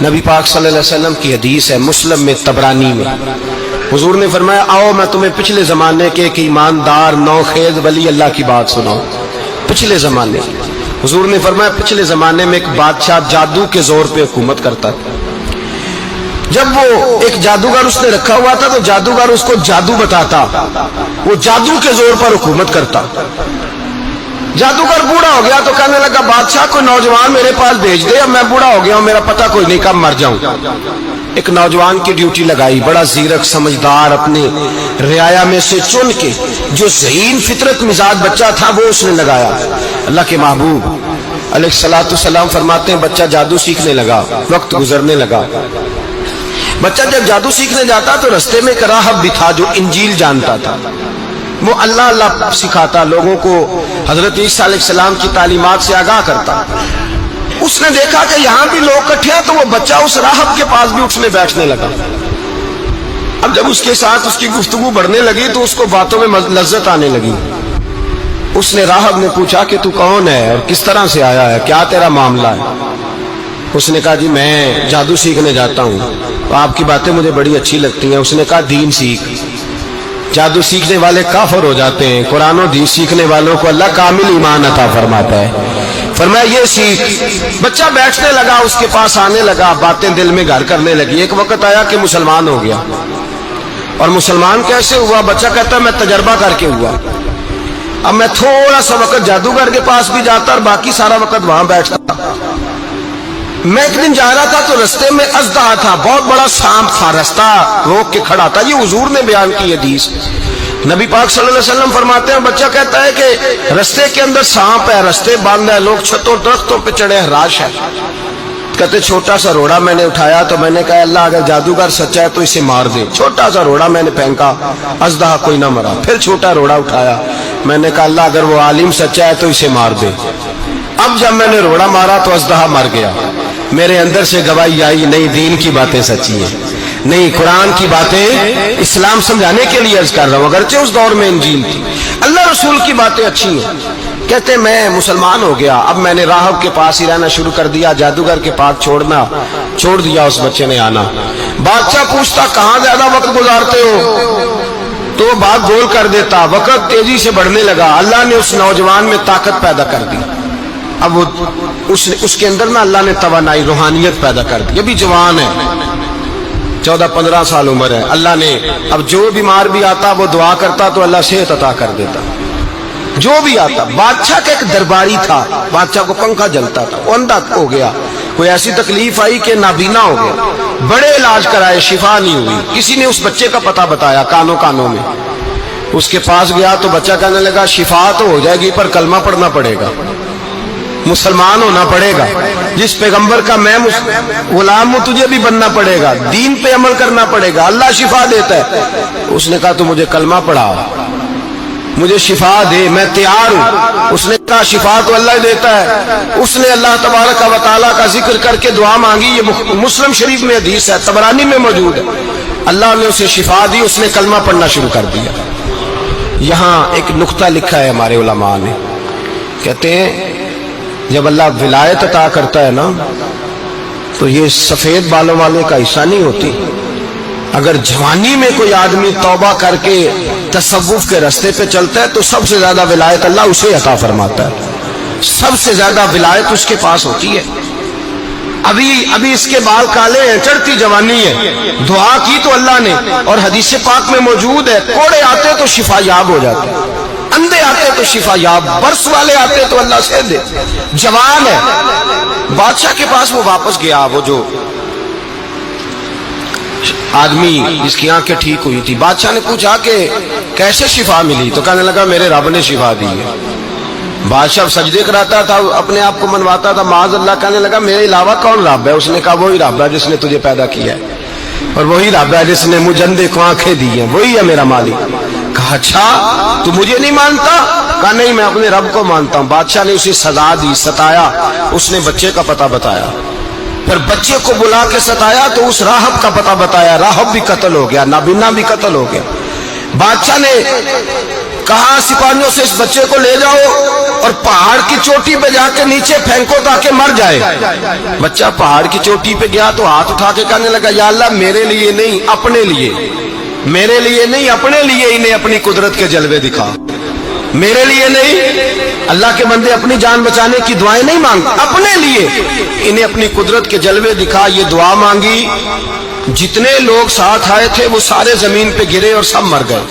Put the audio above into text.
نبی پاک صلی اللہ علیہ وسلم کی حدیث ہے مسلم میں طبرانی میں، حضور نے فرمایا آؤ میں تمہیں پچھلے زمانے کے ایک ایماندار نوخیز ولی اللہ کی بات سناؤں۔ پچھلے زمانے حضور نے فرمایا پچھلے زمانے میں ایک بادشاہ جادو کے زور پہ حکومت کرتا تھا۔ جب وہ ایک جادوگر اس نے رکھا ہوا تھا تو جادوگر اس کو جادو بتاتا، وہ جادو کے زور پر حکومت کرتا۔ جادوگر بوڑھا ہو گیا تو کہنے لگا بادشاہ کوئی نوجوان میرے پاس بھیج دے، اب میں بوڑھا ہو گیا ہوں، میرا پتہ کوئی نہیں کب مر جاؤں۔ ایک نوجوان کی ڈیوٹی لگائی، بڑا زیرک سمجھدار، اپنے رعایا میں سے چن کے جو ذہین فطرت مزاج بچہ تھا وہ اس نے لگایا۔ اللہ کے محبوب علیہ الصلوۃ والسلام فرماتے ہیں بچہ جادو سیکھنے لگا، وقت گزرنے لگا۔ بچہ جب جادو سیکھنے جاتا تو رستے میں ایک راہب بھی تھا جو انجیل جانتا تھا، وہ اللہ اللہ سکھاتا، لوگوں کو حضرت عیسیٰ علیہ السلام کی تعلیمات سے آگاہ کرتا۔ اس نے دیکھا کہ یہاں بھی لوگ اکٹھے ہیں تو وہ بچہ اس راہب کے پاس بھی اٹھنے بیٹھنے لگا۔ اب جب اس کے ساتھ اس کی گفتگو بڑھنے لگی تو اس کو باتوں میں لذت آنے لگی۔ اس نے راہب نے پوچھا کہ تو کون ہے اور کس طرح سے آیا ہے، کیا تیرا معاملہ ہے؟ اس نے کہا جی میں جادو سیکھنے جاتا ہوں، تو آپ کی باتیں مجھے بڑی اچھی لگتی ہیں۔ اس نے کہا دین سیکھ، جادو سیکھنے والے کافر ہو جاتے ہیں، قرآن و حدیث سیکھنے والوں کو اللہ کامل ایمان عطا فرماتا ہے۔ فرمایا یہ سیکھ۔ بچہ بیٹھنے لگا، اس کے پاس آنے لگا، باتیں دل میں گھر کرنے لگی۔ ایک وقت آیا کہ مسلمان ہو گیا، اور مسلمان کیسے ہوا؟ بچہ کہتا ہے میں تجربہ کر کے ہوا۔ اب میں تھوڑا سا وقت جادوگر کے پاس بھی جاتا اور باقی سارا وقت وہاں بیٹھتا۔ میں ایک دن جا رہا تھا تو رستے میں اژدہا تھا، بہت بڑا سانپ تھا، رستہ روک کے کھڑا تھا۔ یہ حضور نے بیان کی حدیث۔ نبی پاک صلی اللہ علیہ وسلم فرماتے ہیں بچہ کہتا ہے کہ رستے کے اندر سانپ ہے، رستے بند ہے، لوگ چھتوں درختوں پہ چڑھے ہیں، راش ہے۔ کہتے چھوٹا سا روڑا میں نے اٹھایا تو میں نے کہا اللہ اگر جادوگر سچا ہے تو اسے مار دے۔ چھوٹا سا روڑا میں نے پھینکا، اژدہا کوئی نہ مرا۔ پھر چھوٹا روڑا اٹھایا، میں نے کہا اللہ اگر وہ عالم سچا ہے تو اسے مار دے۔ اب جب میں نے روڑا مارا تو اژدہا مر گیا۔ میرے اندر سے گواہی آئی نہیں دین کی باتیں سچی ہیں، نہیں قرآن کی باتیں اسلام سمجھانے کے لیے عرض کر رہا ہوں، اگرچہ اس دور میں انجیل تھی، اللہ رسول کی باتیں اچھی ہیں۔ کہتے میں مسلمان ہو گیا، اب میں نے راہب کے پاس ہی رہنا شروع کر دیا، جادوگر کے پاس چھوڑ دیا اس بچے نے آنا۔ بادشاہ پوچھتا کہاں زیادہ وقت گزارتے ہو تو وہ بات گول کر دیتا، وقت تیزی سے بڑھنے لگا۔ اللہ نے اس نوجوان میں طاقت پیدا کر دی، اب وہ اس کے اندر نا اللہ نے توانائی روحانیت پیدا کر دی، ابھی جوان ہے، 14-15 سال عمر ہے۔ اللہ نے اب جو بیمار بھی آتا وہ دعا کرتا تو اللہ صحت عطا کر دیتا، جو بھی آتا۔ بادشاہ کا ایک درباری تھا، بادشاہ کو پنکھا جلتا تھا، وہ اندھا ہو گیا، کوئی ایسی تکلیف آئی کہ نابینا ہو گیا، بڑے علاج کرائے شفا نہیں ہوئی۔ کسی نے اس بچے کا پتہ بتایا کانوں میں، اس کے پاس گیا تو بچہ کہنے لگا شفا تو ہو جائے گی پر کلمہ پڑھنا پڑے گا، مسلمان ہونا پڑے گا، جس پیغمبر کا میں غلام ہوں تجھے بھی بننا پڑے گا، دین پہ عمل کرنا پڑے گا، اللہ شفا دیتا ہے۔ اس نے کہا تو مجھے کلمہ پڑھا، مجھے شفا دے، میں تیار ہوں۔ اس نے کہا شفا تو اللہ دیتا ہے۔ اس نے اللہ تبارک و تعالیٰ کا ذکر کر کے دعا مانگی، یہ مسلم شریف میں حدیث ہے، طبرانی میں موجود ہے۔ اللہ نے اسے شفا دی، اس نے کلمہ پڑھنا شروع کر دیا۔ یہاں ایک نقطہ لکھا ہے ہمارے علماء نے، کہتے ہیں جب اللہ ولایت عطا کرتا ہے نا تو یہ سفید بالوں والے کا حصہ نہیں ہوتی۔ اگر جوانی میں کوئی آدمی توبہ کر کے تصوف کے راستے پہ چلتا ہے تو سب سے زیادہ ولایت اللہ اسے عطا فرماتا ہے، سب سے زیادہ ولایت اس کے پاس ہوتی ہے۔ ابھی اس کے بال کالے ہیں، چڑھتی جوانی ہے، دعا کی تو اللہ نے، اور حدیث پاک میں موجود ہے کوڑے آتے تو شفا یاب ہو جاتے، اندھے آتے تو شفا یاب، برس والے آتے تو اللہ سے دے۔ جوان ہے، بادشاہ کے پاس وہ واپس گیا، وہ جو آدمی جس کی آنکھیں ٹھیک ہوئی تھی۔ بادشاہ نے پوچھا کہ کیسے شفا ملی؟ تو کہنے لگا میرے رب نے شفا دی ہے۔ بادشاہ سجدے کراتا تھا، اپنے آپ کو منواتا تھا معاذ اللہ، کہنے لگا میرے علاوہ کون رب ہے؟ اس نے کہا وہی رب ہے جس نے تجھے پیدا کیا ہے، اور وہی رب ہے جس نے مجھ اندھے کو آنکھیں دی ہیں، وہی ہے میرا مالک۔ کہا اچھا تو مجھے نہیں مانتا؟ کہا نہیں میں اپنے رب کو مانتا ہوں۔ بادشاہ نے اسے سزا دی، ستایا، اس نے بچے کا پتہ بتایا، پھر بچے کو بلا کے ستایا تو اس راہب کا پتہ بتایا، راہب بھی قتل ہو گیا، نابینا بھی قتل ہو گیا۔ بادشاہ نے کہا سپاہیوں سے اس بچے کو لے جاؤ اور پہاڑ کی چوٹی پہ جا کے نیچے پھینکو تاکہ مر جائے۔ بچہ پہاڑ کی چوٹی پہ گیا تو ہاتھ اٹھا کے کہنے لگا یا اللہ میرے لیے نہیں اپنے لیے، میرے لیے نہیں اپنے لیے انہیں اپنی قدرت کے جلوے دکھا، میرے لیے نہیں۔ اللہ کے بندے اپنی جان بچانے کی دعائیں نہیں مانگتے، اپنے لیے انہیں اپنی قدرت کے جلوے دکھا، یہ دعا مانگی۔ جتنے لوگ ساتھ آئے تھے وہ سارے زمین پہ گرے اور سب مر گئے۔